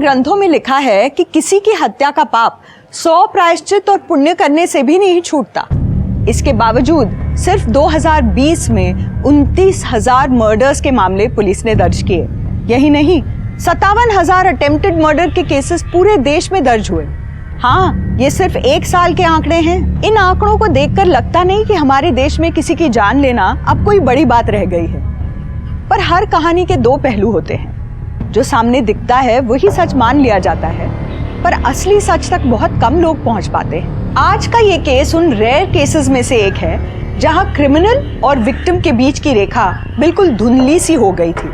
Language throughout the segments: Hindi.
ग्रंथों में लिखा है कि किसी की हत्या का पाप 100 प्रायश्चित और पुण्य करने से भी नहीं छूटता। इसके बावजूद सिर्फ 2020 में 29,000 मर्डर्स के मामले पुलिस ने दर्ज किए। यही नहीं, 57,000 अटेम्प्टेड मर्डर के केसेस पूरे देश में दर्ज हुए। हाँ, ये सिर्फ एक साल के आंकड़े हैं। इन आंकड़ों को देखकर लगता नहीं कि हमारे देश में किसी की जान लेना अब कोई बड़ी बात रह गई है। पर हर कहानी के दो पहलू होते हैं। जो सामने दिखता है वही सच मान लिया जाता है, पर असली सच तक बहुत कम लोग पहुंच पाते हैं। आज का ये केस उन रेयर केसेस में से एक है जहां क्रिमिनल और विक्टिम के बीच की रेखा बिल्कुल धुंधली सी हो गई थी।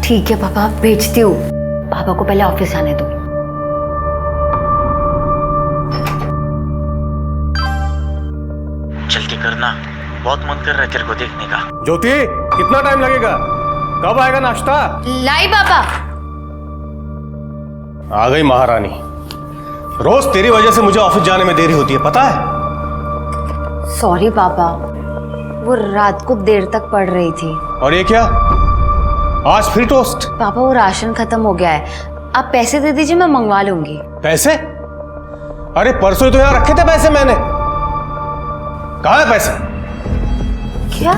ठीक है पापा, भेजती हूँ। पापा को पहले ऑफिस आने दो। जल्दी करना, बहुत मन कर रहा है तेरे को देखने का। ज्योति, कितना टाइम लगेगा? कब आएगा नाश्ता? लाई पापा। आ गई महारानी। रोज तेरी वजह से मुझे ऑफिस जाने में देरी होती है, पता है? सॉरी पापा, वो रात को देर तक पढ़ रही थी। और ये क्या, आज फिर टोस्ट? पापा वो राशन खत्म हो गया है, आप पैसे दे दीजिए, मैं मंगवा लूंगी। पैसे? अरे परसों तो यहाँ रखे थे पैसे मैंने। कहाँ है पैसे? क्या?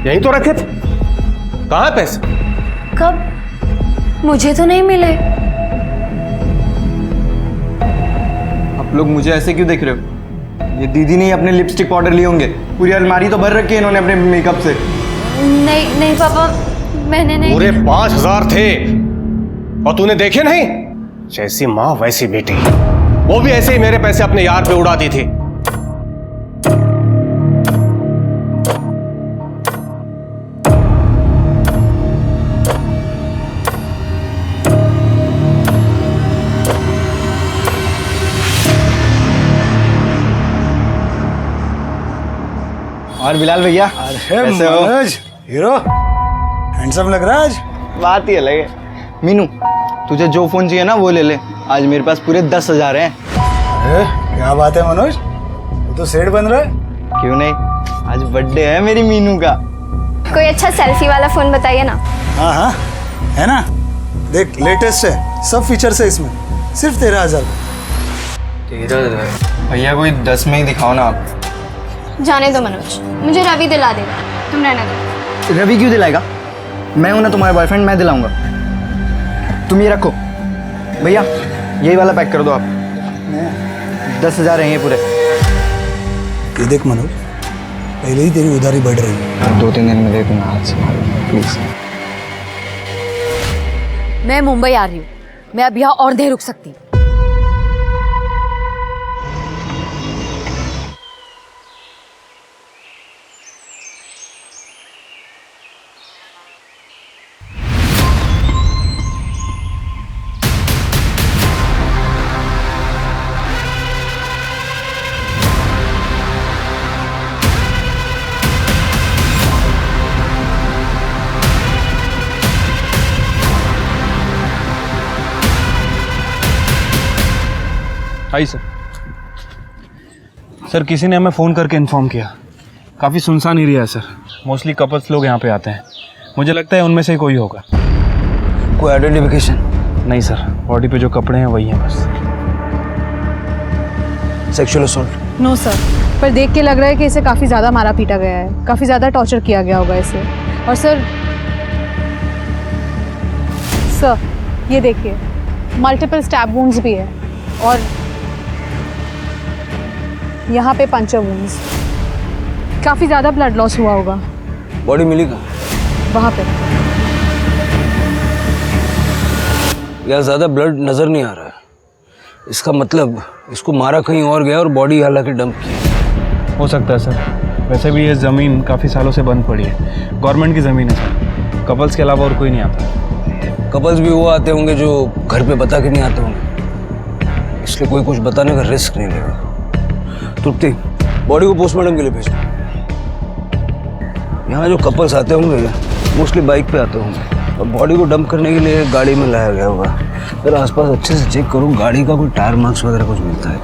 यहीं तो रखे थे। कहाँ है पैसे? कब? मुझे तो नहीं मिले। आप लोग मुझे ऐसे क्यों देख रहे हो? ये दीदी ने अपने लिपस्टिक पाउडर लिए होंगे। पूरी अलमारी तो भर रखी है इन्होंने अपने मेकअप से। नहीं नहीं पापा, मैंने नहीं। पूरे 5,000 थे और तूने देखे नहीं? जैसी माँ वैसी बेटी। वो भी ऐसे ही मेरे पैसे अपने यार पे उड़ा दी थी। और बिलाल भैया, अरे मनोज, हीरो हैंडसम लग रहा है आज। बात ही अलग है। मीनू, तुझे जो फोन चाहिए ना वो ले ले। आज मेरे पास पूरे 10,000 हैं। अरे क्या बात है मनोज, वो तो सेठ बन रहा है। क्यों नहीं, आज बर्थडे है मेरी मीनू का। कोई अच्छा सेल्फी वाला फोन बताइए ना। हाँ हाँ है ना, देख लेटेस्ट है, सब फीचर्स है इसमें, सिर्फ 13,000। भैया कोई 10 में ही दिखाओ ना आप। जाने दो मनोज, मुझे रवि दिला देगा, तुम रहने दो। रवि क्यों दिलाएगा? मैं हूं ना तुम्हारा बॉयफ्रेंड, मैं दिलाऊंगा। तुम ये रखो भैया, यही वाला पैक कर दो आप। 10,000 हैं ये पूरे। ये देख मनोज, पहले ही तेरी उधारी बढ़ रही है। 2-3 दिन में दे दूंगा हाथ से, प्लीज। मैं मुंबई आ रही हूँ, मैं अब यहाँ और देर रुक सकती। आई सर। सर किसी ने हमें फ़ोन करके इन्फॉर्म किया, काफ़ी सुनसान एरिया है सर। मोस्टली कपल्स लोग यहाँ पे आते हैं। मुझे लगता है उनमें से ही कोई होगा। कोई आइडेंटिफिकेशन? नहीं सर, बॉडी पे जो कपड़े हैं वही हैं बस। Sexual assault? नो सर, पर देख के लग रहा है कि इसे काफ़ी ज़्यादा मारा पीटा गया है, काफ़ी ज़्यादा टॉर्चर किया गया होगा इसे। और सर ये देखिए, मल्टीपल स्टैब वुंड्स भी है और यहाँ पे पंचर वुंड्स। काफ़ी ज़्यादा ब्लड लॉस हुआ होगा। बॉडी मिली कहाँ? वहाँ पे यार ज़्यादा ब्लड नज़र नहीं आ रहा है। इसका मतलब इसको मारा कहीं और गया और बॉडी हालांकि डंप की। हो सकता है सर। वैसे भी ये ज़मीन काफ़ी सालों से बंद पड़ी है, गवर्नमेंट की ज़मीन है सर। कपल्स के अलावा और कोई नहीं आता। कपल्स भी वो आते होंगे जो घर पे बता के नहीं आते होंगे, इसलिए कोई कुछ बताने का रिस्क नहीं लेगा। तृप्ति, बॉडी को पोस्टमार्टम के लिए भेजो। यहाँ जो कपल्स आते होंगे मोस्टली बाइक पे आते होंगे और बॉडी को डंप करने के लिए गाड़ी में लाया गया होगा। फिर आसपास अच्छे से चेक करो, गाड़ी का कोई टायर मार्क्स वगैरह कुछ मिलता है।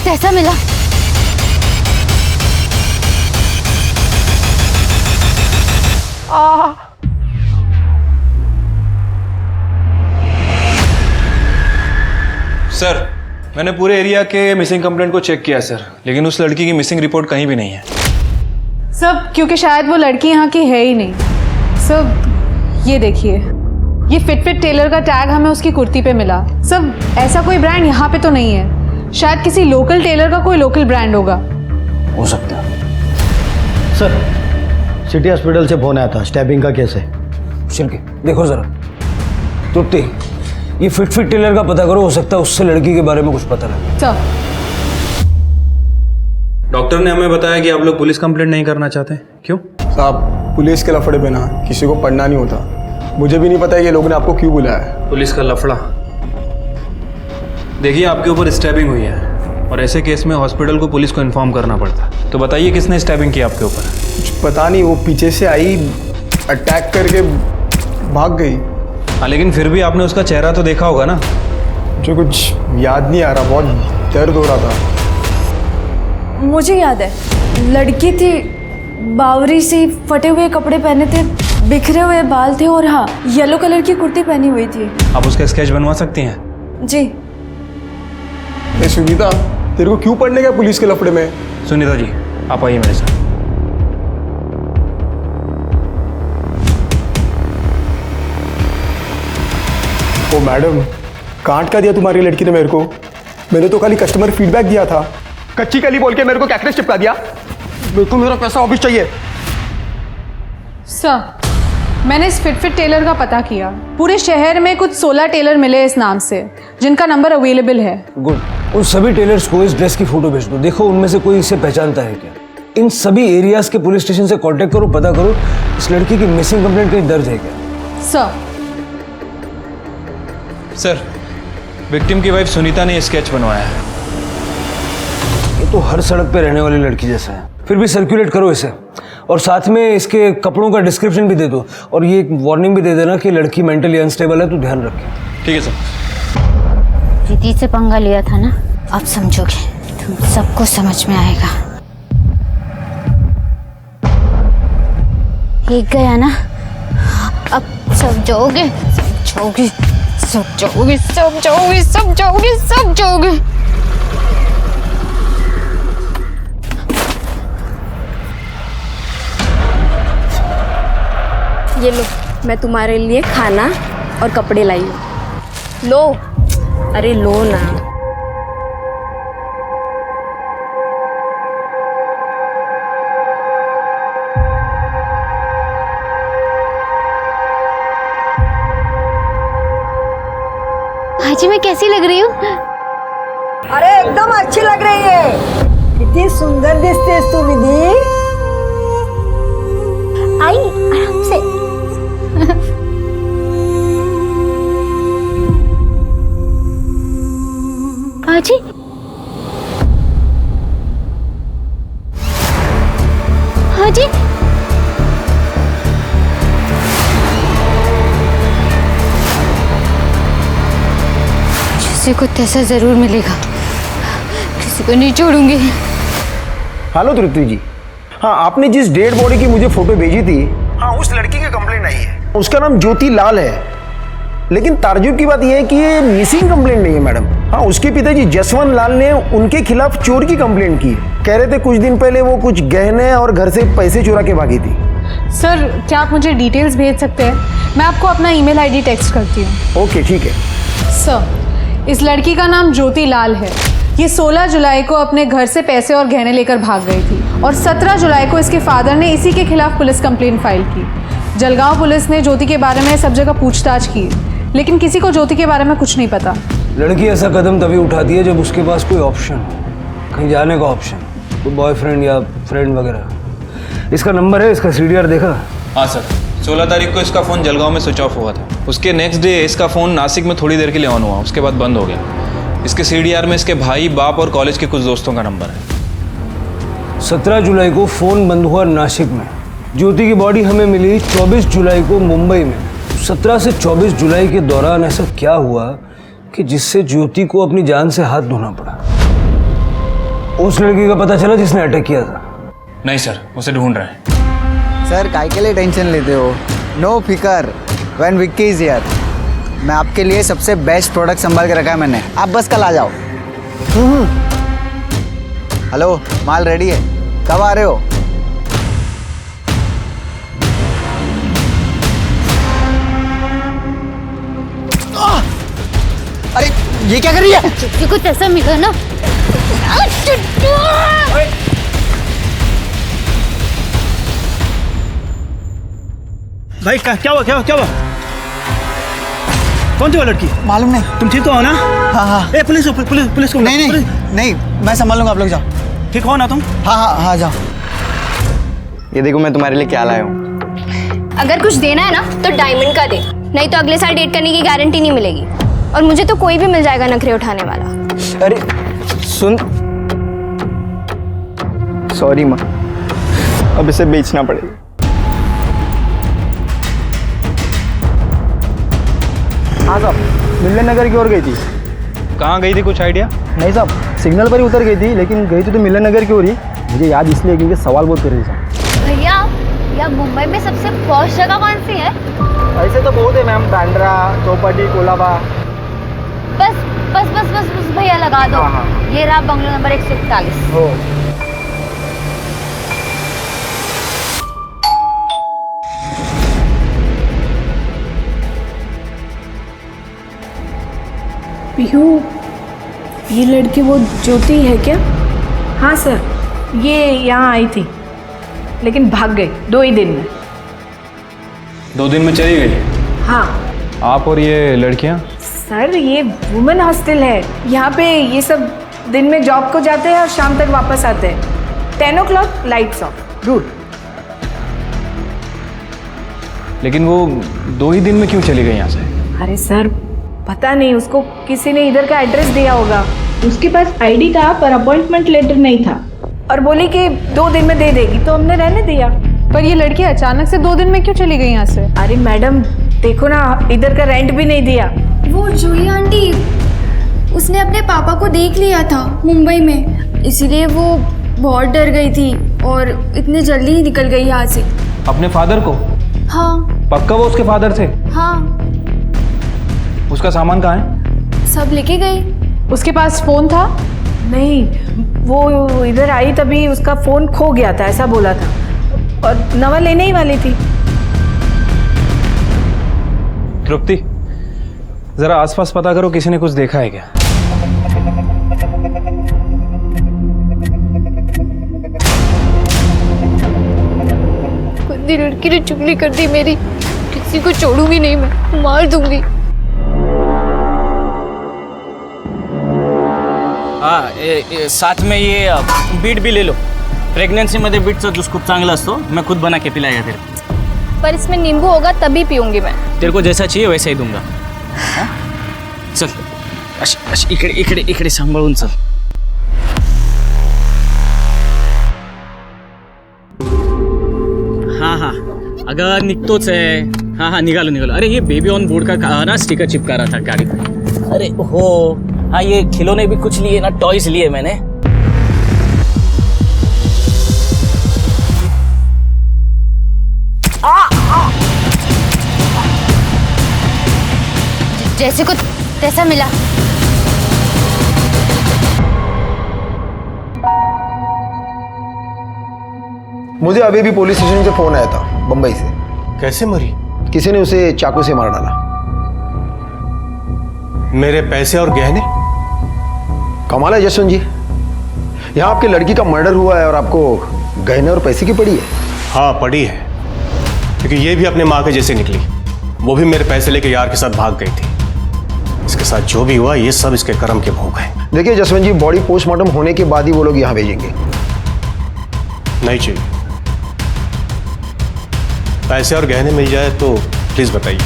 कैसा मिला? सर, मैंने पूरे एरिया के मिसिंग कंप्लेंट को चेक किया सर, लेकिन उस लड़की की मिसिंग रिपोर्ट कहीं भी नहीं है। सब क्योंकि शायद वो लड़की यहाँ की है ही नहीं। सब ये देखिए, ये फिट टेलर का टैग हमें उसकी कुर्ती पे मिला। सब ऐसा कोई ब्रांड यहाँ पे तो नहीं है, शायद किसी लोकल टेलर का कोई लोकल ब्रांड होगा। हो सकता है। सर, सिटी हॉस्पिटल से फोन आया था, स्टैबिंग का केस है। शिल्के देखो जरा। तृप्ति, ये फिट टेलर का पता करो, हो सकता है उससे लड़की के बारे में कुछ पता लगे। सर, डॉक्टर ने हमें बताया कि आप लोग पुलिस कंप्लेंट नहीं करना चाहते, क्यों? साहब, पुलिस के लफड़े पे ना किसी को पढ़ना नहीं होता। मुझे भी नहीं पता ये लोगों ने आपको क्यों बुलाया है। पुलिस का लफड़ा? देखिए, आपके ऊपर स्टैबिंग हुई है और ऐसे केस में हॉस्पिटल को पुलिस को इन्फॉर्म करना पड़ता है। तो बताइए किसने स्टैबिंग की आपके ऊपर? कुछ पता नहीं, वो पीछे से आई, अटैक करके भाग गई। हाँ, लेकिन फिर भी आपने उसका चेहरा तो देखा होगा ना? मुझे कुछ याद नहीं आ रहा, बहुत दर्द हो रहा था। मुझे याद है, लड़की थी, बावरी सी, फटे हुए कपड़े पहने थे, बिखरे हुए बाल थे और हाँ, येलो कलर की कुर्ती पहनी हुई थी। आप उसका स्केच बनवा सकती हैं? जी। ए सुनीता, तेरे को क्यों पढ़ने गया पुलिस के लफड़े में? सुनीता जी, आप आइए मेरे साथ। ओ मैडम, कांट का दिया तुम्हारी लड़की ने मेरे को। मैंने तो खाली कस्टमर फीडबैक दिया था। कच्ची कली बोल के मेरे को कैक्रेस चिपका दिया। मेरे को मेरा पैसा वापस चाहिए। सर, मैंने इस फिट टेलर का पता किया। पूरे शहर में कुछ 16 टेलर मिले इस नाम से, जिनका नंबर अवेलेबल है। गुड। उन सभी टेलर्स को इस ड्रेस की फोटो भेज दो। देखो उनमें से कोई इसे पहचानता है क्या। इन सभी एरियाज के पुलिस स्टेशन से कांटेक्ट करो, पता करो इस लड़की की मिसिंग कंप्लेंट कहीं दर्ज है क्या। सर, विक्टिम की वाइफ सुनीता ने स्केच बनवाया है। ये तो हर सड़क पे रहने वाली लड़की जैसा है। फिर भी सर्कुलेट करो इसे, और साथ में इसके कपड़ों का डिस्क्रिप्शन भी दे दो, और ये एक वार्निंग भी दे देना कि लड़की मेंटली अनस्टेबल है, तो ध्यान रखें। ठीक है सर। दीदी से पंगा लिया था ना, अब समझोगे, तुम सबको समझ में आएगा। एक गया ना, अब समझोगे, समझोगे, समझोगे, समझोगे, समझोगे, समझोगे। ये लो, मैं तुम्हारे लिए खाना और कपड़े लाई हूँ। लो, अरे लो ना। भाजी, मैं कैसी लग रही हूँ? अरे एकदम अच्छी लग रही है। कितनी सुंदर दिखती तू दीदी। आई आराम से। भाजी, भाजी, किसी को तैसा जरूर मिलेगा, किसी को नहीं छोड़ूंगी। हेलो तृप्ति जी। हाँ, आपने जिस डेड बॉडी की मुझे फोटो भेजी थी, हाँ उस लड़की की कंप्लेंट आई है। उसका नाम ज्योति लाल है, लेकिन ताज्जुब की बात यह है कि ये मिसिंग कंप्लेंट नहीं है मैडम। हाँ, उसके पिताजी जसवंत लाल ने उनके खिलाफ चोर की कंप्लेंट की। कह रहे थे कुछ दिन पहले वो कुछ गहने और घर से पैसे चुरा के भागी थी। सर, क्या आप मुझे डिटेल्स भेज सकते हैं? मैं आपको अपना ईमेल आईडी टेक्स्ट करती हूँ। ओके, ठीक है। सर, इस लड़की का नाम ज्योति लाल है। ये 16 जुलाई को अपने घर से पैसे और गहने लेकर भाग गई थी और 17 जुलाई को इसके फादर ने इसी के खिलाफ पुलिस कंप्लेंट फाइल की। जलगांव पुलिस ने ज्योति के बारे में सब जगह पूछताछ की, लेकिन किसी को ज्योति के बारे में कुछ नहीं पता। लड़की ऐसा कदम तभी उठाती है जब उसके पास कोई ऑप्शन हो, कहीं जाने का ऑप्शन, कोई बॉयफ्रेंड या फ्रेंड वगैरह। इसका नंबर है, इसका सीडीआर देखा? हाँ सर, 16 तारीख को इसका फ़ोन जलगांव में स्विच ऑफ हुआ था। उसके नेक्स्ट डे इसका फ़ोन नासिक में थोड़ी देर के लिए ऑन हुआ, उसके बाद बंद हो गया। इसके सीडीआर में इसके भाई, बाप और कॉलेज के कुछ दोस्तों का नंबर है। 17 जुलाई को फ़ोन बंद हुआ नासिक में। ज्योति की बॉडी हमें मिली 24 जुलाई को मुंबई में। 17 से 24 जुलाई के दौरान ऐसा क्या हुआ कि जिससे ज्योति को अपनी जान से हाथ धोना पड़ा? उस लड़की का पता चला जिसने अटैक किया था? नहीं सर, उसे ढूंढ रहे हैं। सर काय के लिए टेंशन लेते हो? नो फिकर, व्हेन विक्की इज हियर। मैं आपके लिए सबसे बेस्ट प्रोडक्ट संभाल के रखा है मैंने, आप बस कल आ जाओ। हेलो, माल रेडी है, कब आ रहे हो? अरे ये क्या कर रही है? ये कुछ ऐसा मिला ना। भाई क्या हुआ? कौन थी वो लड़की? मालूम नहीं। तुम ठीक तो हो ना? हाँ। ए पुलिस को। नहीं, मैं संभाल लूंगा, आप लोग जाओ। ठीक हो ना तुम? हाँ, जाओ। ये देखो मैं तुम्हारे लिए क्या लाया हूँ। अगर कुछ देना है ना तो डायमंड का दे, नहीं तो अगले साल डेट करने की गारंटी नहीं मिलेगी। और मुझे तो कोई भी मिल जाएगा नखरे उठाने वाला। अरे सुन, सॉरी माँ, अब इसे बेचना पड़ेगा। हाँ साहब, मिलन नगर की ओर गई थी। कहाँ गई थी, कुछ आइडिया? नहीं साहब, सिग्नल पर ही उतर गई थी, लेकिन गई थी तो मिलन नगर की ओर ही। मुझे याद इसलिए क्योंकि सवाल बहुत कर रही थी। भैया, या मुंबई में सबसे पॉश जगह कौन सी है? ऐसे तो बहुत है मैम, बांद्रा, चौपाटी, कोलाबा। बस भैया लगा दो। ये रहा बंगलो नंबर 141। हो। पीहू, ये लड़की वो ज्योति है क्या? हाँ सर, ये यहाँ आई थी लेकिन भाग गई 2 ही दिन में। 2 दिन में चली गई? हाँ आप और ये लड़कियाँ? सर, ये वुमेन हॉस्टल है। यहाँ पे ये सब दिन में जॉब को जाते हैं और शाम तक वापस आते हैं। 10 o'clock लाइट्स ऑफ। गुड। लेकिन वो 2 ही दिन में क्यों चली गई यहाँ से? अरे सर, पता नहीं, उसको किसी ने इधर का एड्रेस दिया होगा। उसके पास आईडी था पर अपॉइंटमेंट लेटर नहीं था, और बोली कि 2 दिन में दे देगी, तो हमने रहने दिया। पर ये लड़की अचानक से 2 दिन में क्यों चली गई यहाँ से? अरे मैडम देखो ना, इधर का रेंट भी नहीं दिया। वो जूही आंटी, उसने अपने पापा को देख लिया था मुंबई में, इसीलिए वो बहुत डर गई थी और इतने जल्दी ही निकल गई यहाँ से। अपने फादर को? हाँ। पक्का वो उसके फादर थे? हाँ। उसका सामान कहाँ है? सब लेके गई। उसके पास फोन था? नहीं, वो इधर आई तभी उसका फोन खो गया था, ऐसा बोला था, और नवा लेने ही वाली थी। तृप्ति, जरा आसपास पता करो, किसी ने कुछ देखा है क्या? गंदी लड़की ने चुगली कर दी मेरी, किसी को छोड़ूंगी नहीं, मैं मार दूंगी। हाँ, साथ में ये बीट भी ले लो। प्रेग्नेंसीमध्ये बीटचा ज्यूस खूप चांगला असतो, मैं खुद बना के पिलाया तेरे। पर इसमें नींबू होगा तभी पीऊंगी मैं। तेरे को जैसा चाहिए वैसा ही दूंगा। हाँ? चल, इकडे सांभाळून चल। हाँ, अगर निघतोच है। हाँ, निघालो। अरे ये बेबी ऑन बोर्ड का ना स्टिकर चिपका रहा था गाड़ी पे। अरे हो, हाँ, ये खिलौने भी कुछ लिए ना, टॉयज लिए मैंने। जैसे कुछ तैसा मिला। मुझे अभी भी पुलिस स्टेशन से फोन आया था बंबई से। कैसे मरी? किसी ने उसे चाकू से मार डाला। मेरे पैसे और गहने? कमाल है जसवंत जी, यहाँ आपके लड़की का मर्डर हुआ है और आपको गहने और पैसे की पड़ी है। हाँ पड़ी है, क्योंकि ये भी अपने माँ के जैसे निकली। वो भी मेरे पैसे लेके यार के साथ भाग गई थी। इसके साथ जो भी हुआ ये सब इसके कर्म के भोग हैं। देखिए जसवंत जी, बॉडी पोस्टमार्टम होने के बाद ही वो लोग यहाँ भेजेंगे। नहीं चाहिए। पैसे और गहने मिल जाए तो प्लीज बताइए।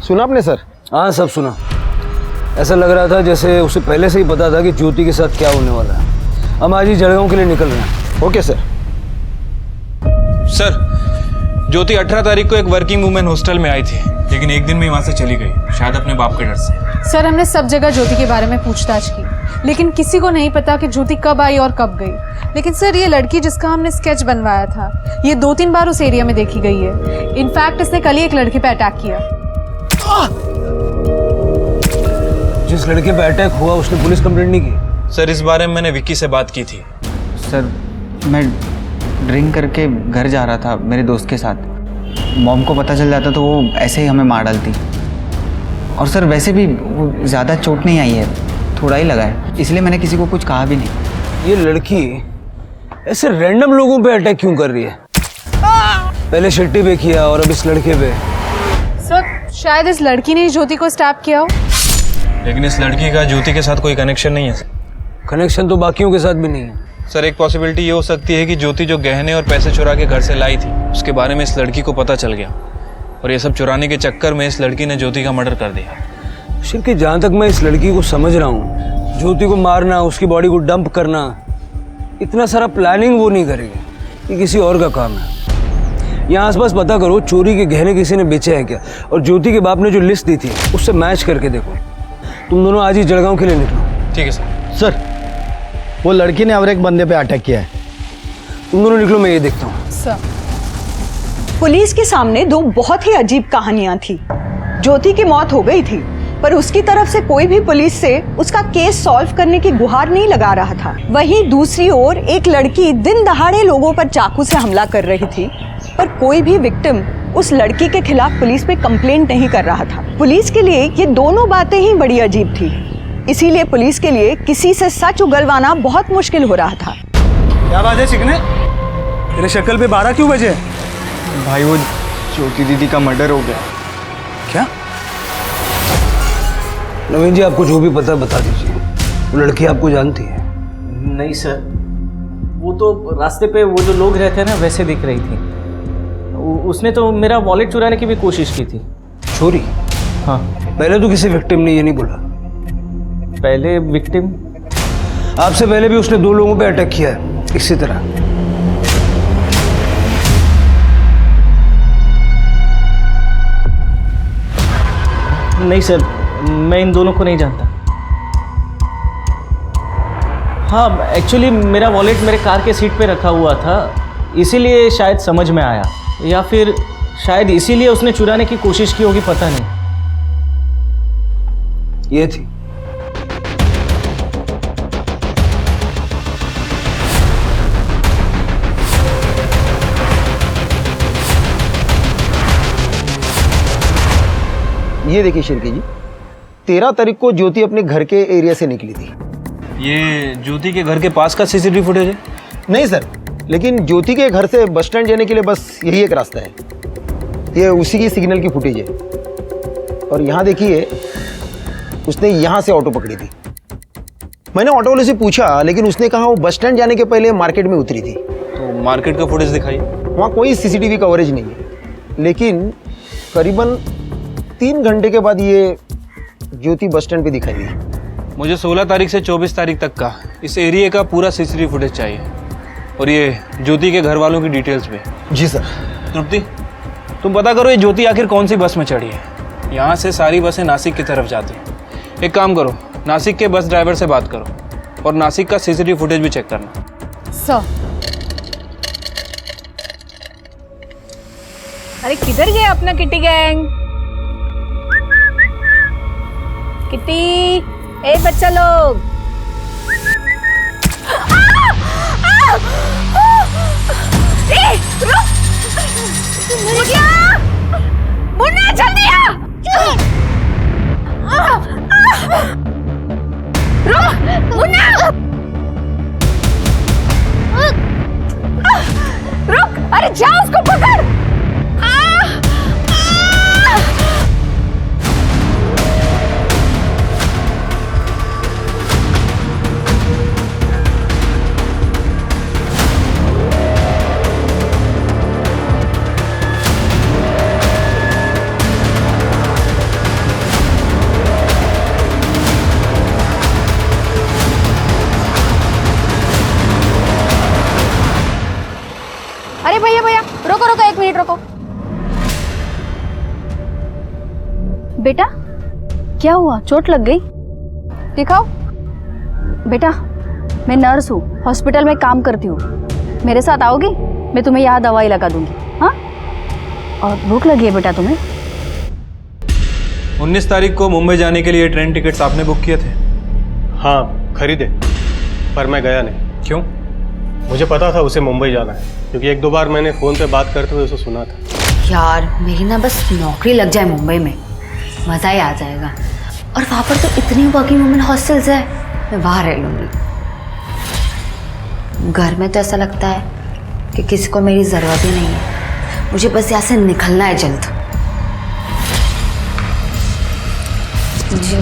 सुना आपने सर? हाँ सब सुना। ऐसा लग रहा था जैसे उसे पहले से ही पता था कि ज्योति के साथ क्या होने वाला है। हम आज ही जड़गांव के लिए निकल रहे हैं। Okay sir. सर, ज्योति 18 तारीख को एक वर्किंग वुमेन हॉस्टल में आई थी, लेकिन एक दिन में वहां से चली गई, शायद अपने बाप के डर से। सर हमने सब जगह ज्योति के बारे में पूछताछ की, लेकिन किसी को नहीं पता कि ज्योति कब आई और कब गई। लेकिन सर ये लड़की जिसका हमने स्केच बनवाया था, ये 2-3 बार उस एरिया में देखी गई है। इनफैक्ट इसने कल ही एक लड़की पे अटैक किया। जिस लड़के पे अटैक हुआ उसने पुलिस कंप्लेंट नहीं की? सर इस बारे में मैंने विक्की से बात की थी। सर मैं ड्रिंक करके घर जा रहा था मेरे दोस्त के साथ। मॉम को पता चल जाता तो वो ऐसे ही हमें मार डालती। और सर वैसे भी वो ज़्यादा चोट नहीं आई है, थोड़ा ही लगा है, इसलिए मैंने किसी को कुछ कहा भी नहीं। ये लड़की ऐसे रैंडम लोगों पे अटैक क्यों कर रही है? पहले शेट्टी पे किया और अब इस लड़के पे। सर शायद इस लड़की ने ज्योति को स्टैप किया हो। लेकिन इस लड़की का ज्योति के साथ कोई कनेक्शन नहीं है। कनेक्शन तो बाकियों के साथ भी नहीं है। सर एक पॉसिबिलिटी ये हो सकती है कि ज्योति जो गहने और पैसे चुरा के घर से लाई थी, उसके बारे में इस लड़की को पता चल गया और ये सब चुराने के चक्कर में इस लड़की ने ज्योति का मर्डर कर दिया। शिल्की, जहाँ तक मैं इस लड़की को समझ रहा हूँ, ज्योति को मारना, उसकी बॉडी को डंप करना, इतना सारा प्लानिंग वो नहीं करेगी। ये किसी और का काम है। यहाँ आसपास पता करो चोरी के गहने किसी ने बेचे हैं क्या, और ज्योति के बाप ने जो लिस्ट दी थी उससे मैच करके देखो। तुम दोनों आज ही जलगांव के लिए निकलो। ठीक है सर। सर वो लड़की ने और एक बंदे पे अटैक किया है। तुम दोनों निकलो, मैं ये देखता हूँ। सर पुलिस के सामने दो बहुत ही अजीब कहानियां थी। ज्योति की मौत हो गई थी, पर उसकी तरफ से कोई भी पुलिस से उसका केस सॉल्व करने की गुहार नहीं लगा रहा था। वहीं दूसरी ओर एक लड़की दिन दहाड़े लोगों पर चाकू से हमला कर रही थी, पर कोई भी विक्टिम उस लड़की के खिलाफ पुलिस में कंप्लेंट नहीं कर रहा था। पुलिस के लिए ये दोनों बातें ही बड़ी अजीब थी, इसीलिए पुलिस के लिए किसी से सच उगलवाना बहुत मुश्किल हो रहा था। क्या बात है चिकने, तेरे शक्ल पे 12 क्यों बजे? भाई वो ज्योति दीदी का मर्डर हो गया। क्या? नवीन जी, आपको जो भी पता बता दीजिए। वो लड़की आपको जानती है? नहीं सर, वो तो रास्ते पे वो जो लोग रहते हैं ना वैसे दिख रही थी। उसने तो मेरा वॉलेट चुराने की भी कोशिश की थी। चोरी? हाँ। पहले तो किसी विक्टिम ने ये नहीं बोला। पहले विक्टिम? आपसे पहले भी उसने 2 लोगों पे अटैक किया है इसी तरह। नहीं सर, मैं इन दोनों को नहीं जानता। हाँ, एक्चुअली मेरा वॉलेट मेरे कार के सीट पे रखा हुआ था, इसीलिए शायद समझ में आया, या फिर शायद इसीलिए उसने चुराने की कोशिश की होगी, पता नहीं। ये थी। ये देखिए शिल्की जी, 13 तारीख को ज्योति अपने घर के एरिया से निकली थी। ये ज्योति के घर के पास का सीसीटीवी फुटेज है? नहीं सर, लेकिन ज्योति के घर से बस स्टैंड जाने के लिए बस यही एक रास्ता है। ये उसी की सिग्नल की फुटेज है। और यहाँ देखिए, उसने यहाँ से ऑटो पकड़ी थी। मैंने ऑटो वाले से पूछा, लेकिन उसने कहा वो बस स्टैंड जाने के पहले मार्केट में उतरी थी। तो मार्केट का फुटेज दिखाइए। वहाँ कोई सीसीटीवी कवरेज नहीं है, लेकिन करीबन 3 घंटे के बाद ये ज्योति बस स्टैंड पे दिखाई दी। मुझे 16 तारीख से 24 तारीख तक का इस एरिया का पूरा सीसीटीवी फुटेज चाहिए, और ये ज्योति के घर वालों की डिटेल्स पे। जी सर। तृप्ति, तुम पता करो ये ज्योति आखिर कौन सी बस में चढ़ी है। यहाँ से सारी बसें नासिक की तरफ जाती हैं। एक काम करो, नासिक के बस ड्राइवर से बात करो और नासिक का सीसीटीवी फुटेज भी चेक करना। सर, अरे किधर गए अपना किटी गैंग? किटी, ए बच्चा लोग, मुन्ना जल्दी आ! मुन्ना रुक! अरे जा उसको पकड़! अरे भैया भैया रोको रोको, 1 मिनट रोको। बेटा क्या हुआ, चोट लग गई? दिखाओ। बेटा, मैं नर्स हूँ, हॉस्पिटल में काम करती हूँ। मेरे साथ आओगी? मैं तुम्हें यहाँ दवाई लगा दूंगी। हाँ, और भूख लगी है बेटा तुम्हें? 19 तारीख को मुंबई जाने के लिए ट्रेन टिकट्स आपने बुक किए थे? हाँ खरीदे, पर मैं गया नहीं। क्यों? मुझे पता था उसे मुंबई जाना है, क्योंकि एक दो बार मैंने फ़ोन पे बात करते हुए उसे सुना था। यार मेरी ना बस नौकरी लग जाए मुंबई में, मज़ा ही आ जाएगा। और वहाँ पर तो इतनी वर्किंग वुमेन हॉस्टल्स है, मैं वहाँ रह लूँगी। घर में तो ऐसा लगता है कि किसी को मेरी ज़रूरत ही नहीं है। मुझे बस यहाँ से निकलना है जल्द।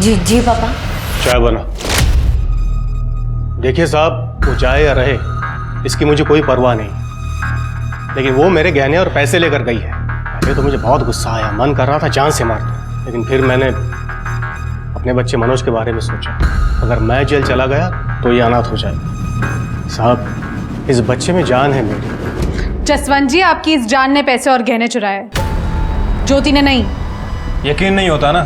जी जी पापा। चाय बना। देखिए साहब, वो जाए या रहे इसकी मुझे कोई परवाह नहीं, लेकिन वो मेरे गहने और पैसे लेकर गई है। पहले तो मुझे बहुत गुस्सा आया, मन कर रहा था जान से मार दूं, लेकिन फिर मैंने अपने बच्चे मनोज के बारे में सोचा। अगर मैं जेल चला गया तो ये अनाथ हो जाएगा। साहब, इस बच्चे में जान है मेरी। जसवंत जी, आपकी इस जान ने पैसे और गहने चुराए, ज्योति ने नहीं। यकीन नहीं होता ना,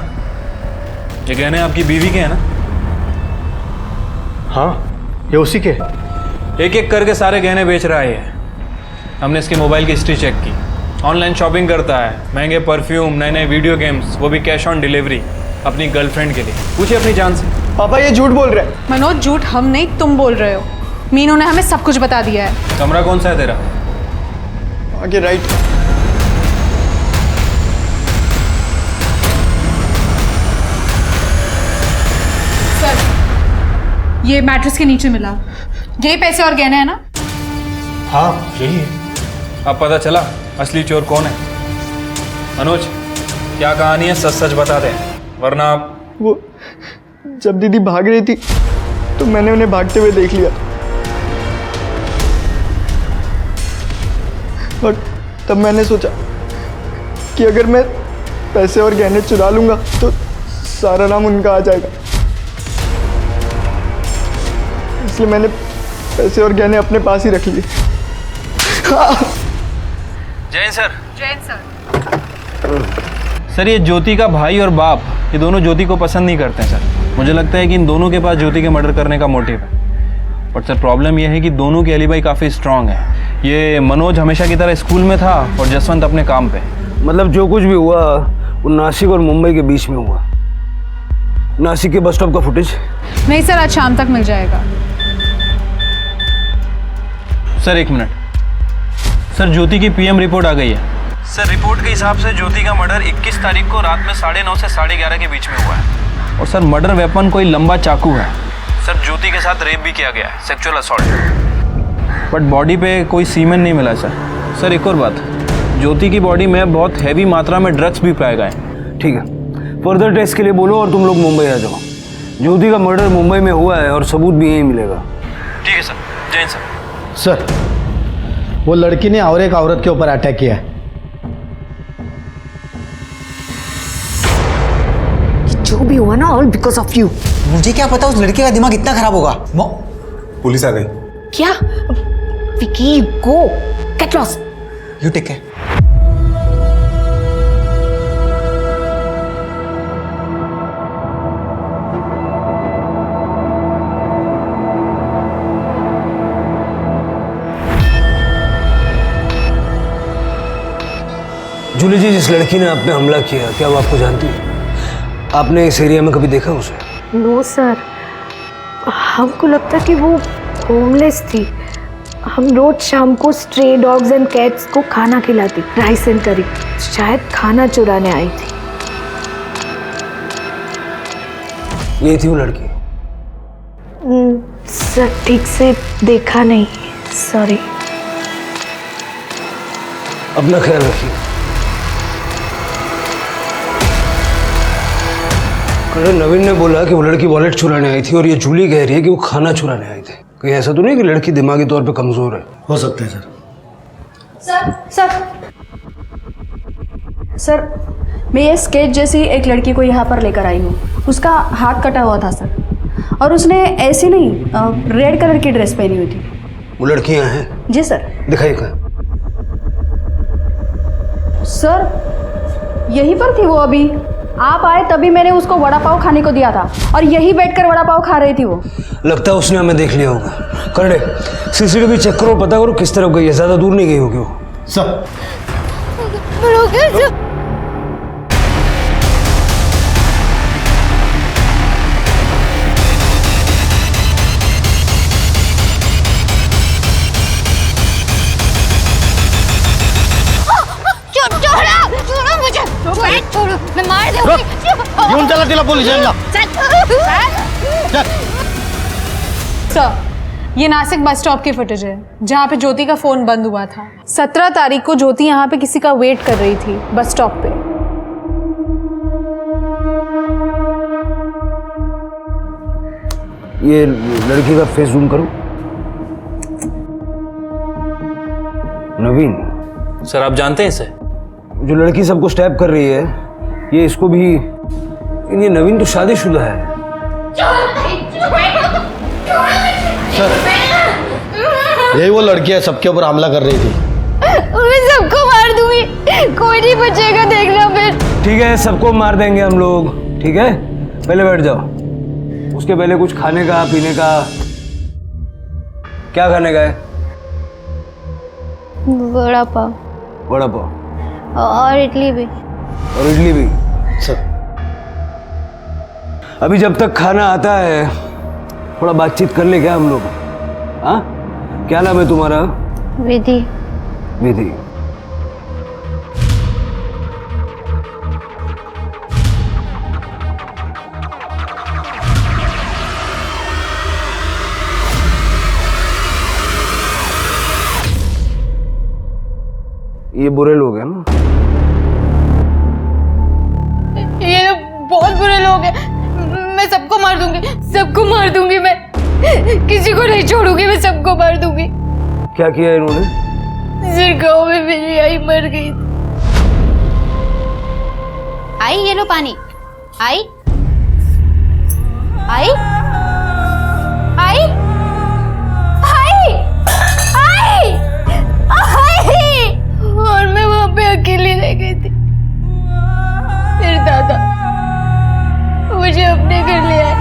ये गहने आपकी बीवी के हैं ना? हाँ, ये उसी के। एक एक करके सारे गहने बेच रहा है ये। हमने इसके मोबाइल की हिस्ट्री चेक की, ऑनलाइन शॉपिंग करता है, महंगे परफ्यूम, नए नए वीडियो गेम्स, वो भी कैश ऑन डिलीवरी अपनी गर्लफ्रेंड के लिए। पूछिए अपनी जान से। पापा ये झूठ बोल रहे हैं। मनोज, झूठ हम नहीं तुम बोल रहे हो। मीनू ने हमें सब कुछ बता दिया है। कमरा कौन सा है तेरा? आगे राइट। सर, ये मैट्रेस के नीचे मिला, ये पैसे और गहने हैं ना? हाँ यही है। अब पता चला असली चोर कौन है। मनोज, क्या कहानी है, सच सच बता दे, वरना आप। वो जब दीदी भाग रही थी तो मैंने उन्हें भागते हुए देख लिया, और तब मैंने सोचा कि अगर मैं पैसे और गहने चुरा लूंगा तो सारा नाम उनका आ जाएगा। इसलिए मैंने पैसे और गहने अपने पास ही रख लिए। Jain sir. Jain sir. Sir, ये ज्योति का भाई और बाप, ये दोनों ज्योति को पसंद नहीं करते हैं सर। मुझे लगता है कि इन दोनों के पास ज्योति के मर्डर करने का मोटिव है। बट सर, प्रॉब्लम ये है कि दोनों की एलिबाई काफ़ी स्ट्रांग है। ये मनोज हमेशा की तरह स्कूल में था और जसवंत अपने काम पे। मतलब जो कुछ भी हुआ वो नासिक और मुंबई के बीच में हुआ। नासिक के बस स्टॉप का फुटेज? नहीं सर, आज शाम तक मिल जाएगा। सर एक मिनट सर, ज्योति की पीएम रिपोर्ट आ गई है। सर, रिपोर्ट के हिसाब से ज्योति का मर्डर 21 तारीख को रात में 9:30 से 11:30 के बीच में हुआ है। और सर, मर्डर वेपन कोई लंबा चाकू है। सर, ज्योति के साथ रेप भी किया गया है, सेक्सुअल असॉल्ट। बट बॉडी पे कोई सीमेन नहीं मिला सर। सर एक और बात, ज्योति की बॉडी में बहुत हैवी मात्रा में ड्रग्स भी पाए गए। ठीक है, फर्दर टेस्ट के लिए बोलो और तुम लोग मुंबई आ जाओ। ज्योति का मर्डर मुंबई में हुआ है और सबूत भी यहीं मिलेगा। ठीक है सर। जैन सर। सर, वो लड़की ने और एक औरत के ऊपर अटैक किया है। जो भी हुआ ना, ऑल बिकॉज ऑफ यू। मुझे क्या पता उस लड़के का दिमाग इतना खराब होगा। पुलिस आ गई। क्या? Vicky, go get lost. You take care. Julie ji, जिस लड़की ने आप पे हमला किया, क्या वो आपको जानती है? आपने इस एरिया में कभी देखा उसे? नो सर, हमको लगता कि वो होमलेस थी। हम रोज शाम को स्ट्रे डॉग्स एंड कैट्स को खाना खिलाती, राइस एंड करी। शायद खाना चुराने आई थी। यही थी वो लड़की? सर ठीक से देखा नहीं, सॉरी। अपना ख्याल रखिए। अरे नवीन ने बोला कि वो लड़की वॉलेट चुराने आई थी और ये जूली कह रही है कि वो खाना चुराने आई थी। कहीं ऐसा तो नहीं कि लड़की दिमागी तौर पे कमजोर है? हो सकता है सर। सर, मैं ये स्केच जैसी एक लड़की को यहाँ पर लेकर आई हूँ। उसका हाथ कटा हुआ था सर, और उसने ऐसी नहीं रेड कलर की ड्रेस पहनी हुई थी। वो लड़कियाँ हैं? जी सर। दिखाइए कहाँ? सर यहीं पर थी वो अभी। आप आए तभी मैंने उसको वड़ा पाव खाने को दिया था और यही बैठकर वड़ा पाव खा रही थी वो। लगता है उसने हमें देख लिया होगा। करडे सीसीटीवी चेक करो, पता करो किस तरफ गई है, ज्यादा दूर नहीं गई होगी वो। सर छोड़ो मुझे, छोड़ो, मैं मार दूंगी। घेऊन चला तिला पोलीस स्टेशनला। सर, ये नासिक बस स्टॉप की फुटेज है जहाँ पे ज्योति का फोन बंद हुआ था। 17 तारीख को ज्योति यहाँ पे किसी का वेट कर रही थी बस स्टॉप पे। ये लड़की का फेस जूम करो। नवीन सर आप जानते हैं इसे? जो लड़की सबको स्टैप कर रही है, ये इसको भी। ये नवीन तो शादीशुदा है। यही वो लड़की है सबके ऊपर हमला कर रही थी। मैं सबको मार दूंगी, कोई नहीं बचेगा, देखना फिर। ठीक है, सबको मार देंगे हम लोग। ठीक है, पहले बैठ जाओ। उसके पहले कुछ खाने का पीने का। क्या खाने का है? वड़ा पाव वड़ा पाव और इडली भी। और इडली भी। सर अभी जब तक खाना आता है थोड़ा बातचीत कर ले क्या हम लोग? हाँ, क्या नाम है तुम्हारा? विधि। विधि। ये बुरे लोग हैं ना? ये बहुत बुरे लोग हैं। मैं सबको मार दूंगी, सबको मार दूंगी। मैं किसी को नहीं छोड़ूंगी, मैं सबको मार दूंगी। क्या किया इन्होंने? सिर गाँव में मेरी आई मर गई। आई ये लो पानी। आई आई आई आई आई आई। और मैं वहां पे अकेली रह गई थी। फिर दादा मुझे अपने घर ले आए।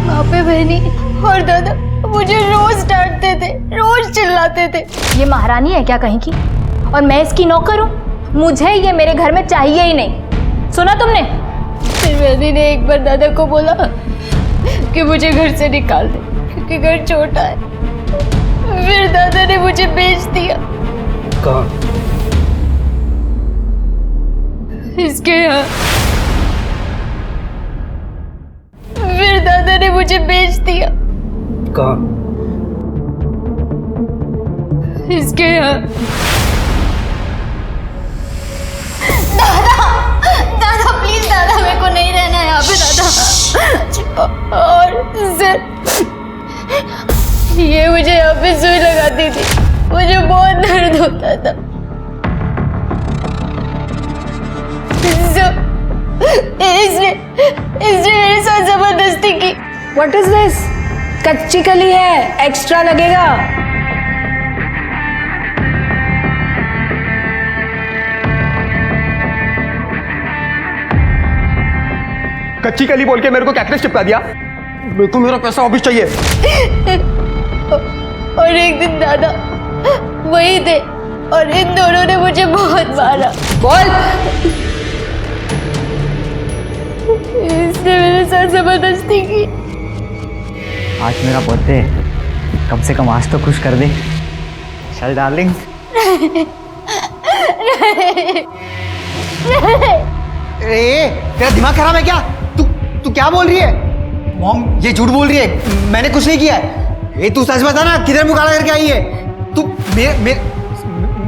वहां पे बहनी और दादा मुझे रोज डांटते थे, रोज चिल्लाते थे। ये महारानी है क्या कहीं की? और मैं इसकी नौकर हूँ? मुझे ये मेरे घर में चाहिए ही नहीं। सुना तुमने? फिर बहनी ने एक बार दादा को बोला कि मुझे घर से निकाल दे क्योंकि घर छोटा है। फिर दादा ने मुझे बेच दिया। कहाँ? इसके यहाँ। फिर दादा ने मुझे बेच दिया। कहाँ? इसके यहाँ। दादा प्लीज दादा, मेरे को नहीं रहना है यहाँ पे दादा। और सर ये मुझे यहाँ पे सुई लगाती थी, मुझे बहुत दर्द होता था। इसने मेरे साथ जबरदस्ती की। What is this? कच्ची कली है, एक्स्ट्रा लगेगा। कच्ची कली बोल के मेरे को कैक्टस चिपका दिया। मेरे को मेरा पैसा वापस चाहिए। और एक दिन दादा वही थे और इन दोनों ने मुझे बहुत मारा। बोल। इसने मेरे साथ जबरदस्ती की। आज मेरा बर्थडे है, कम से कम आज तो खुश कर दे। चल डार्लिंग। तेरा दिमाग खराब है क्या? तू क्या बोल रही है? मॉम ये झूठ बोल रही है, मैंने कुछ नहीं किया है। ये तू सच बता ना, किधर मुंह काला करके आई है? तू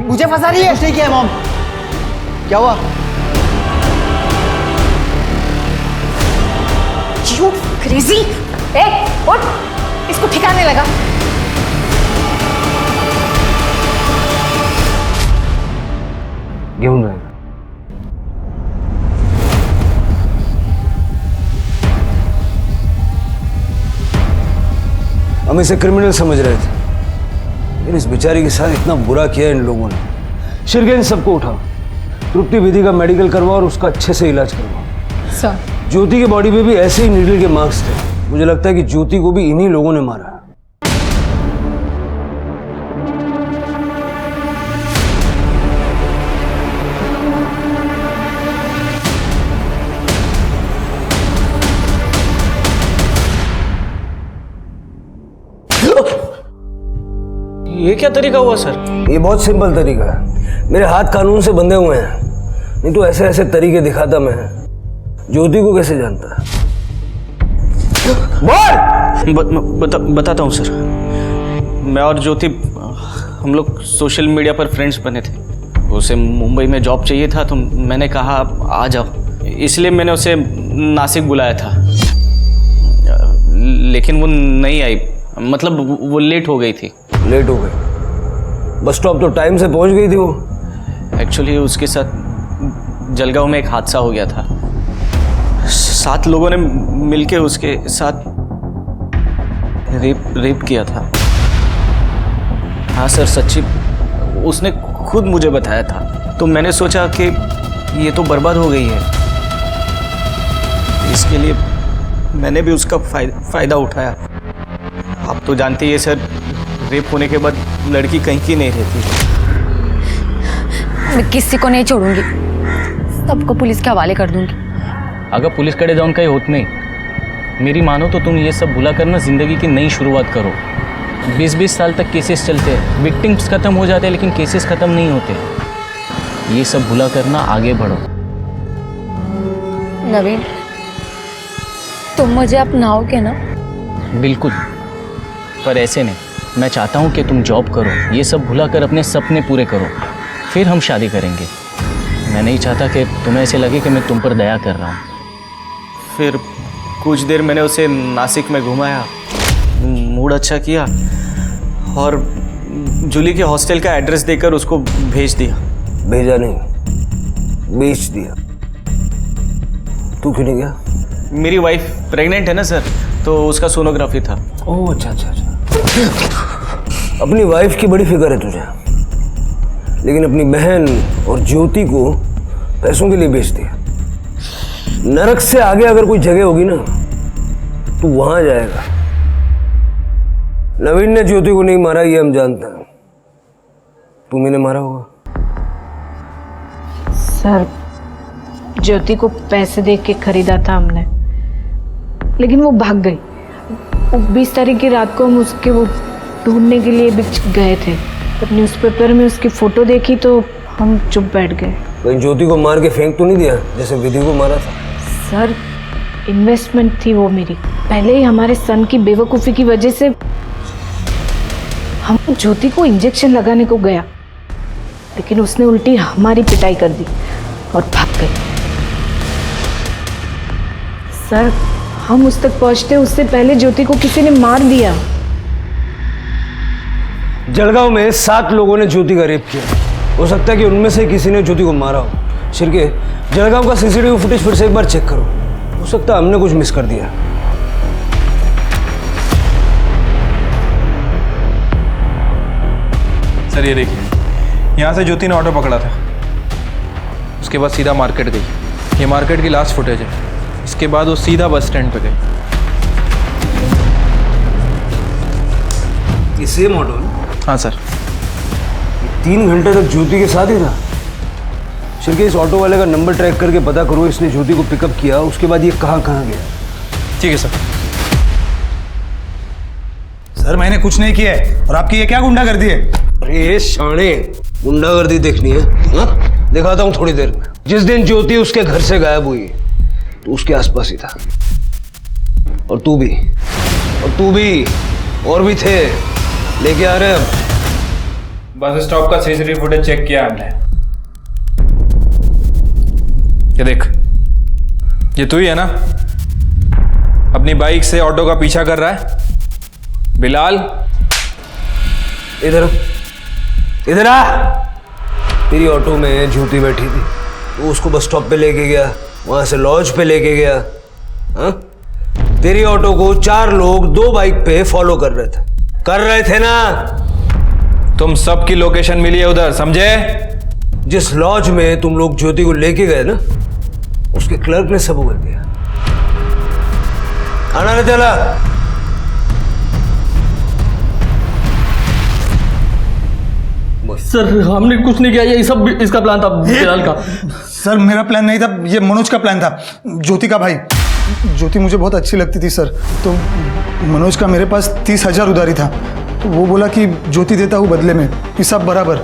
मुझे फंसा रही है। कुछ नहीं किया है मॉम। क्या हुआ? You crazy? ए, उठ, इसको ठिकाने लगा। गेहूं रहेगा। हम इसे क्रिमिनल समझ रहे थे, लेकिन इस बेचारी के साथ इतना बुरा किया इन लोगों ने। शिरगे इन सबको उठाओ, तृप्ति विधि का मेडिकल करवाओ और उसका अच्छे से इलाज करवाओ। सर ज्योति के बॉडी पे भी ऐसे ही नीडल के मार्क्स थे। मुझे लगता है कि ज्योति को भी इन्हीं लोगों ने मारा। ये क्या तरीका हुआ सर? ये बहुत सिंपल तरीका है। मेरे हाथ कानून से बंधे हुए हैं, नहीं तो ऐसे ऐसे तरीके दिखाता मैं। ज्योति को कैसे जानता है? बताता हूँ सर। मैं और ज्योति हम लोग सोशल मीडिया पर फ्रेंड्स बने थे। उसे मुंबई में जॉब चाहिए था तो मैंने कहा आ जाओ, इसलिए मैंने उसे नासिक बुलाया था। लेकिन वो नहीं आई, मतलब वो लेट हो गई थी। लेट हो गई? बस स्टॉप तो टाइम से पहुंच गई थी वो। एक्चुअली उसके साथ जलगांव में एक हादसा हो गया था। 7 लोगों ने मिलके उसके साथ रेप किया था। हाँ सर, सच्ची, उसने खुद मुझे बताया था। तो मैंने सोचा कि ये तो बर्बाद हो गई है, इसके लिए मैंने भी उसका फायदा उठाया। आप तो जानते ही है सर, रेप होने के बाद लड़की कहीं की नहीं रहती। मैं किसी को नहीं छोड़ूंगी, सबको पुलिस के हवाले कर दूंगी। अगर पुलिस कड़े जाऊन का ही होत नहीं, मेरी मानो तो तुम ये सब भुला करना जिंदगी की नई शुरुआत करो। 20-20 साल तक केसेस चलते हैं, विक्टिम्स खत्म हो जाते हैं लेकिन केसेस खत्म नहीं होते। ये सब भुला करना, आगे बढ़ो। नवीन, तुम मुझे अपनाओगे ना? बिल्कुल, पर ऐसे नहीं। मैं चाहता हूँ कि तुम जॉब करो, ये सब भुला कर अपने सपने पूरे करो, फिर हम शादी करेंगे। मैं नहीं चाहता कि तुम्हें ऐसे लगे कि मैं तुम पर दया कर रहा हूँ। फिर कुछ देर मैंने उसे नासिक में घुमाया, मूड अच्छा किया और जूली के हॉस्टल का एड्रेस देकर उसको भेज दिया। भेजा नहीं, बेच दिया। तू क्यों नहीं गया? मेरी वाइफ प्रेग्नेंट है ना सर, तो उसका सोनोग्राफी था। ओह अच्छा अच्छा अच्छा। अपनी वाइफ की बड़ी फिक्र है तुझे, लेकिन अपनी बहन और ज्योति को पैसों के लिए बेच दिया। नरक से आगे अगर कोई जगह होगी ना तो वहां जाएगा। नवीन ने ज्योति को नहीं मारा, ये हम जानते हैं। तुम्हें मारा होगा। सर, ज्योति को पैसे दे के खरीदा था हमने, लेकिन वो भाग गई। 20 तारीख की रात को हम उसके वो ढूंढने के लिए भी गए थे। जब न्यूज़पेपर में उसकी फ़ोटो देखी तो हम चुप बैठ गए। कहीं ज्योति को मार के फेंक तो नहीं दिया जैसे विधि को मारा था? सर, इन्वेस्टमेंट थी वो मेरी। पहले ही हमारे सन की बेवकूफ़ी की वजह से हम ज्योति को इंजेक्शन लगाने को गया, लेकिन उसने उल्टी हमारी पिटाई कर दी और भाग गई। सर, हम उस तक पहुंचते उससे पहले ज्योति को किसी ने मार दिया। जलगांव में 7 लोगों ने ज्योति का रेप किया। हो सकता है कि उनमें से किसी ने ज्योति को मारा हो। शिरके, जलगांव का सीसीटीवी फुटेज फिर से एक बार चेक करो। हो सकता है हमने कुछ मिस कर दिया। सर ये देखिए, यहाँ से ज्योति ने ऑटो पकड़ा था, उसके बाद सीधा मार्केट गई। ये मार्केट की लास्ट फुटेज है। इसके बाद वो सीधा बस स्टैंड पे गई। ये सेम ऑटो है? हाँ सर। 3 घंटे तक ज्योति के साथ ही था। शिरके, इस ऑटो वाले का नंबर ट्रैक करके पता करो इसने ज्योति को पिकअप किया, उसके बाद ये कहाँ गया। ठीक है सर। सर, मैंने कुछ नहीं किया है और आपकी ये क्या गुंडागर्दी है? अरे शाणे, गुंडागर्दी देखनी है? हाँ, दिखाता हूँ थोड़ी देर में। जिस दिन ज्योति उसके घर से गायब हुई तो उसके आसपास ही था। और तू भी, और भी थे। लेके आ रहे हैं। बस स्टॉप का सीसीटीवी फुटेज चेक किया हमने। ये देख, ये तू ही है ना अपनी बाइक से ऑटो का पीछा कर रहा है? बिलाल, इधर आ। तेरी ऑटो में ज्योति बैठी थी, तो उसको बस स्टॉप पे लेके गया, वहां से लॉज पे लेके गया। हाँ? तेरी ऑटो को 4 लोग 2 बाइक पे फॉलो कर रहे थे ना? तुम सबकी लोकेशन मिली है उधर, समझे? जिस लॉज में तुम लोग ज्योति को लेके गए ना, उसके क्लर्क ने सबूत कर दिया। खाना ले चला। सर हमने कुछ नहीं किया, ये सब इसका प्लान था बिलाल का। सर मेरा प्लान नहीं था, ये मनोज का प्लान था, ज्योति का भाई। ज्योति मुझे बहुत अच्छी लगती थी सर, तो मनोज का मेरे पास 30,000 उधारी था, तो वो बोला कि ज्योति देता हूँ बदले में, हिसाब बराबर।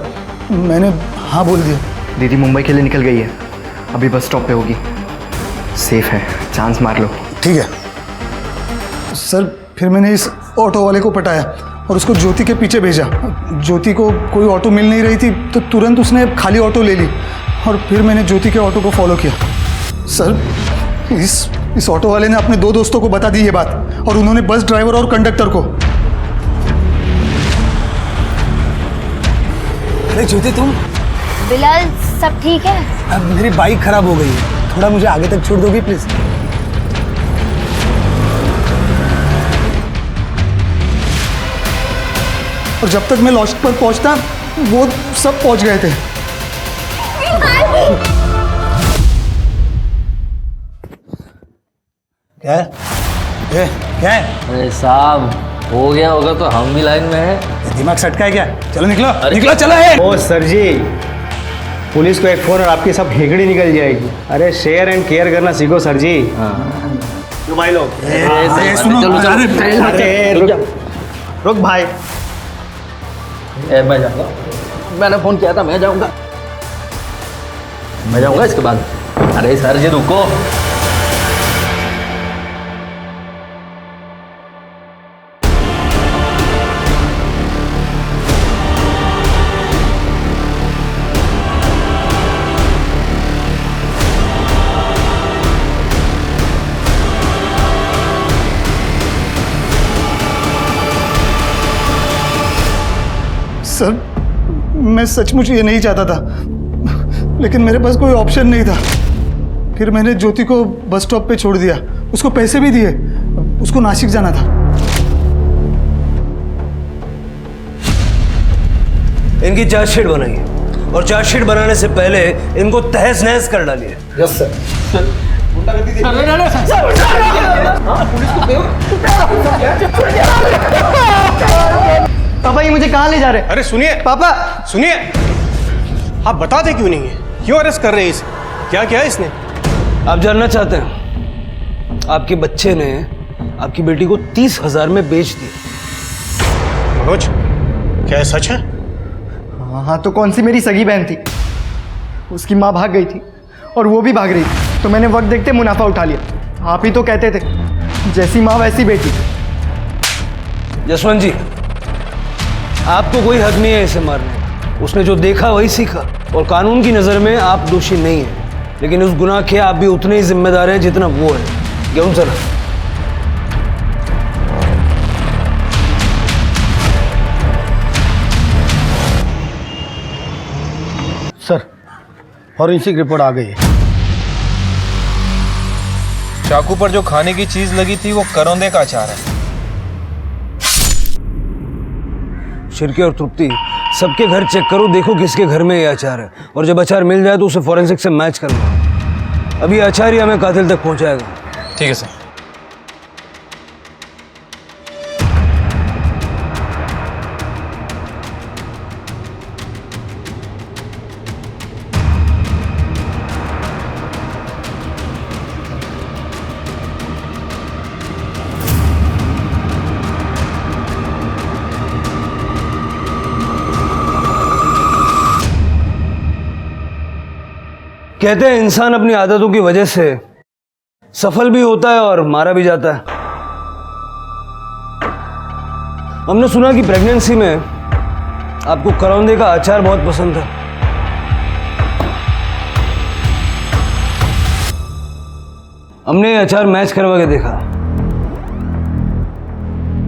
मैंने हाँ बोल दिया। दीदी मुंबई के लिए निकल गई है, अभी बस स्टॉप पे होगी, सेफ है, चांस मार लो। ठीक है सर। फिर मैंने इस ऑटो वाले को पटाया और उसको ज्योति के पीछे भेजा। ज्योति को कोई ऑटो मिल नहीं रही थी, तो तुरंत उसने खाली ऑटो ले ली और फिर मैंने ज्योति के ऑटो को फॉलो किया। सर इस ऑटो वाले ने अपने 2 दोस्तों को बता दी ये बात, और उन्होंने बस ड्राइवर और कंडक्टर को। अरे ज्योति तुम? बिलाल सब ठीक है? अब मेरी बाइक खराब हो गई है, थोड़ा मुझे आगे तक छोड़ दोगी प्लीज? और जब तक मैं लॉज पर पहुंचता वो सब पहुंच गए थे। क्या क्या है? अरे साहब हो गया होगा तो हम भी लाइन में हैं। दिमाग सटका है क्या? चलो निकलो निकलो, चला है। ओ सर जी, पुलिस को एक फोन और आपकी सब हेगड़ी निकल जाएगी। अरे शेयर एंड केयर करना सीखो सर जी। तो भाई लोग चलो, चलो। रुक भाई। मैं जाऊंगा, मैंने फोन किया था, मैं जाऊंगा इसके बाद। अरे सर जी रुको। सर मैं सचमुच ये नहीं चाहता था, लेकिन मेरे पास कोई ऑप्शन नहीं था। फिर मैंने ज्योति को बस स्टॉप पे छोड़ दिया, उसको पैसे भी दिए, उसको नासिक जाना था। इनकी चार्जशीट बनाइए, और चार्जशीट बनाने से पहले इनको तहस नहस कर डालिए। Yes sir. पापा ये मुझे कहाँ ले जा रहे हैं? अरे सुनिए पापा सुनिए, आप बताते क्यों नहीं है? क्यों अरेस्ट कर रहे हैं इसे? क्या किया इसने? आप जानना चाहते हैं? आपके बच्चे ने आपकी बेटी को 30,000 में बेच दिया। मनोज क्या सच है? हाँ तो कौन सी मेरी सगी बहन थी? उसकी माँ भाग गई थी और वो भी भाग रही थी, तो मैंने वक्त देखते मुनाफा उठा लिया। आप ही तो कहते थे जैसी माँ वैसी बेटी। जसवंत जी, आपको कोई हक नहीं है इसे मारने का। उसने जो देखा वही सीखा, और कानून की नज़र में आप दोषी नहीं हैं, लेकिन उस गुनाह के आप भी उतने ही जिम्मेदार हैं जितना वो है। क्यों सर? सर फॉरेंसिक रिपोर्ट आ गई है। चाकू पर जो खाने की चीज लगी थी वो करौंदे का अचार है। शिरके और तृप्ति, सबके घर चेक करो, देखो किसके घर में ये अचार है, और जब अचार मिल जाए तो उसे फॉरेंसिक से मैच करना। अभी अचार ही हमें कातिल तक पहुंचाएगा। ठीक है सर। कहते हैं इंसान अपनी आदतों की वजह से सफल भी होता है और मारा भी जाता है। हमने सुना कि प्रेगनेंसी में आपको करौंदे का अचार बहुत पसंद था। हमने ये अचार मैच करवा के देखा।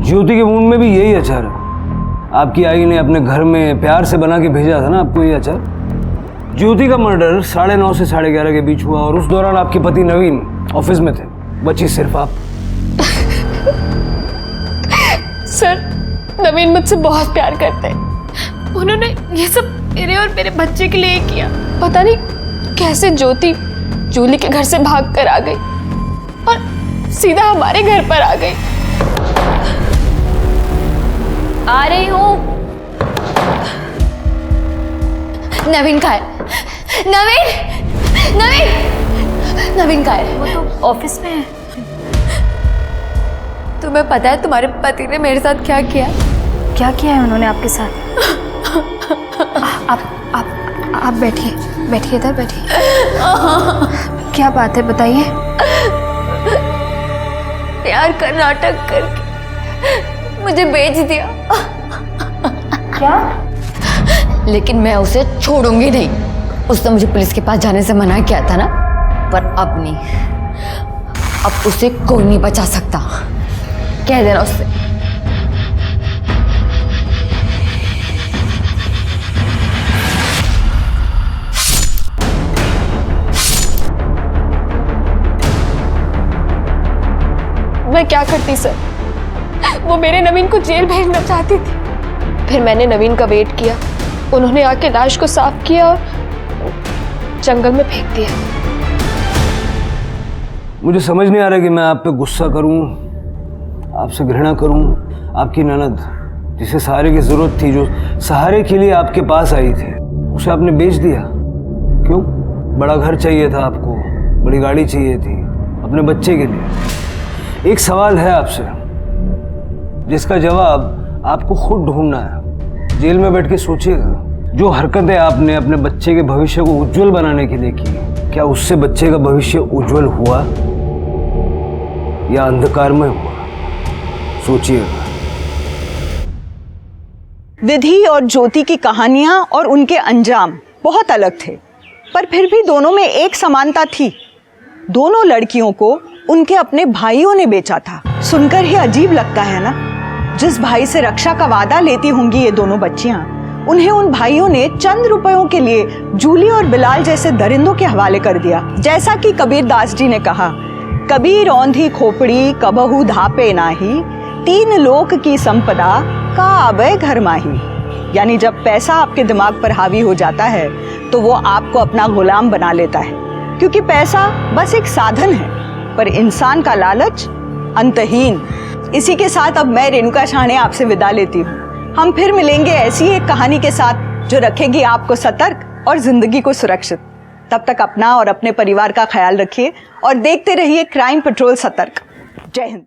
ज्योति के मुंह में भी यही अचार है। आपकी आई ने अपने घर में प्यार से बना के भेजा था ना आपको ये अचार। ज्योति का मर्डर 9:30 से 11:30 के बीच हुआ, और उस दौरान आपके पति नवीन ऑफिस में थे, बची सिर्फ आप। सर नवीन मुझसे बहुत प्यार करते हैं। उन्होंने ये सब मेरे और मेरे बच्चे के लिए किया। पता नहीं कैसे ज्योति जूली के घर से भाग कर आ गई और सीधा हमारे घर पर आ गई। आ रही हूँ। नवीन कहाँ है? नवीन कहाँ है? वो तो ऑफिस में है। तुम्हें पता है तुम्हारे पति ने मेरे साथ क्या किया? क्या किया है उन्होंने आपके साथ? आप बैठिए इधर बैठिए। क्या बात है बताइए। प्यार का नाटक करके मुझे बेच दिया। क्या? लेकिन मैं उसे छोड़ूंगी नहीं। उसने मुझे पुलिस के पास जाने से मना किया था ना, पर अब नहीं। अब उसे कोई नहीं बचा सकता। कह देना उससे। मैं क्या करती सर? वो मेरे नवीन को जेल भेजना चाहती थी। फिर मैंने नवीन का वेट किया। उन्होंने आके लाश को साफ किया और जंगल में फेंक दिया। मुझे समझ नहीं आ रहा कि मैं आप पे गुस्सा करूं, आपसे घृणा करूं। आपकी ननद जिसे सहारे की जरूरत थी, जो सहारे के लिए आपके पास आई थी, उसे आपने बेच दिया। क्यों? बड़ा घर चाहिए था आपको, बड़ी गाड़ी चाहिए थी अपने बच्चे के लिए। एक सवाल है आपसे जिसका जवाब आपको खुद ढूंढना है। जेल में बैठ के सोचिएगा, जो हरकतें आपने अपने बच्चे के भविष्य को उज्जवल बनाने के लिए की, क्या उससे बच्चे का भविष्य उज्जवल हुआ या अंधकारमय हुआ? सोचिएगा। विधि और ज्योति की कहानियां और उनके अंजाम बहुत अलग थे, पर फिर भी दोनों में एक समानता थी। दोनों लड़कियों को उनके अपने भाइयों ने बेचा था। सुनकर ही अजीब लगता है ना। जिस भाई से रक्षा का वादा लेती होंगी ये दोनों बच्चियां, उन्हें उन भाइयों ने चंद रुपयों के लिए जूली और बिलाल जैसे दरिंदों के हवाले कर दिया। जैसा कि कबीर दास जी ने कहा, कबीर औंधी खोपड़ी कबहू धापे नाही, तीन लोक की संपदा का आबे घर माही। यानी जब पैसा आपके दिमाग पर हावी हो जाता है तो वो आपको अपना गुलाम बना लेता है, क्योंकि पैसा बस एक साधन है, पर इंसान का लालच अंतहीन। इसी के साथ अब मैं रेणुका शाहणे आपसे विदा लेती हूँ। हम फिर मिलेंगे ऐसी एक कहानी के साथ जो रखेगी आपको सतर्क और जिंदगी को सुरक्षित। तब तक अपना और अपने परिवार का ख्याल रखिए और देखते रहिए क्राइम पेट्रोल सतर्क। जय हिंद।